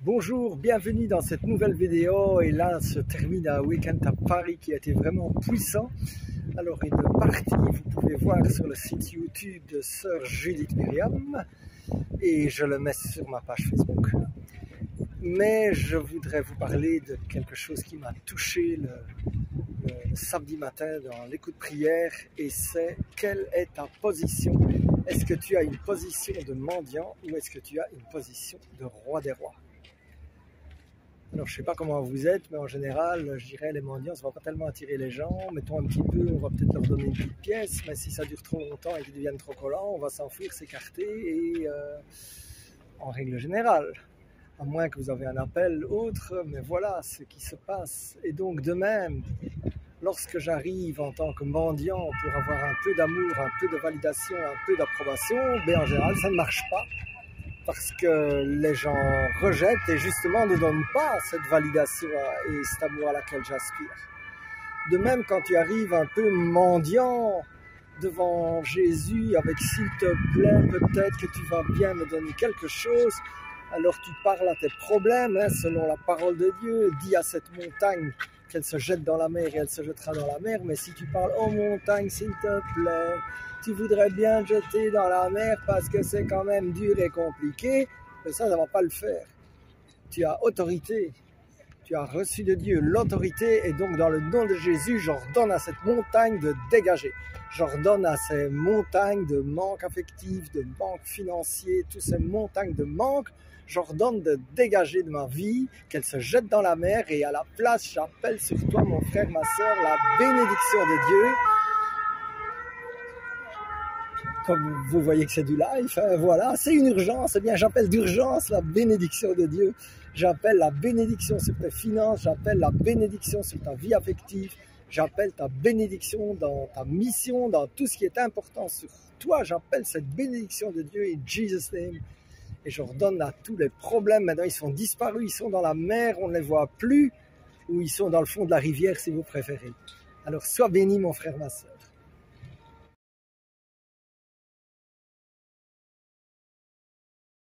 Bonjour, bienvenue dans cette nouvelle vidéo et là se termine un week-end à Paris qui a été vraiment puissant. Alors une partie vous pouvez voir sur le site YouTube de Sœur Judith Myriam et je le mets sur ma page Facebook. Mais je voudrais vous parler de quelque chose qui m'a touché le samedi matin dans l'écoute prière et c'est quelle est ta position? Est-ce que tu as une position de mendiant ou est-ce que tu as une position de roi des rois? Alors, je ne sais pas comment vous êtes, mais en général, je dirais les mendiants, ça ne va pas tellement attirer les gens. Mettons un petit peu, on va peut-être leur donner une petite pièce, mais si ça dure trop longtemps et qu'ils deviennent trop collants, on va s'enfuir, s'écarter et en règle générale, à moins que vous avez un appel autre, mais voilà ce qui se passe. Et donc, de même, lorsque j'arrive en tant que mendiant pour avoir un peu d'amour, un peu de validation, un peu d'approbation, ben en général, ça ne marche pas. Parce que les gens rejettent et justement ne donnent pas cette validation et cet amour à laquelle j'aspire. De même, quand tu arrives un peu mendiant devant Jésus avec « s'il te plaît, peut-être que tu vas bien me donner quelque chose », alors tu parles à tes problèmes, selon la parole de Dieu, dis à cette montagne qu'elle se jette dans la mer et elle se jettera dans la mer, mais si tu parles « oh montagne, s'il te plaît », tu voudrais bien te jeter dans la mer parce que c'est quand même dur et compliqué, mais ça ne va pas le faire. Tu as autorité, tu as reçu de Dieu l'autorité et donc dans le nom de Jésus, j'ordonne à cette montagne de dégager. J'ordonne à ces montagnes de manque affectif, de manque financier, toutes ces montagnes de manque, j'ordonne de dégager de ma vie, qu'elles se jettent dans la mer et à la place, j'appelle sur toi mon frère, ma soeur, la bénédiction de Dieu. Comme vous voyez que c'est du live, voilà, c'est une urgence, eh bien j'appelle d'urgence la bénédiction de Dieu, j'appelle la bénédiction sur tes finances, j'appelle la bénédiction sur ta vie affective, j'appelle ta bénédiction dans ta mission, dans tout ce qui est important sur toi, j'appelle cette bénédiction de Dieu in Jesus' name, et j'ordonne à tous les problèmes, maintenant ils sont disparus, ils sont dans la mer, on ne les voit plus, ou ils sont dans le fond de la rivière si vous préférez. Alors sois béni mon frère, ma soeur.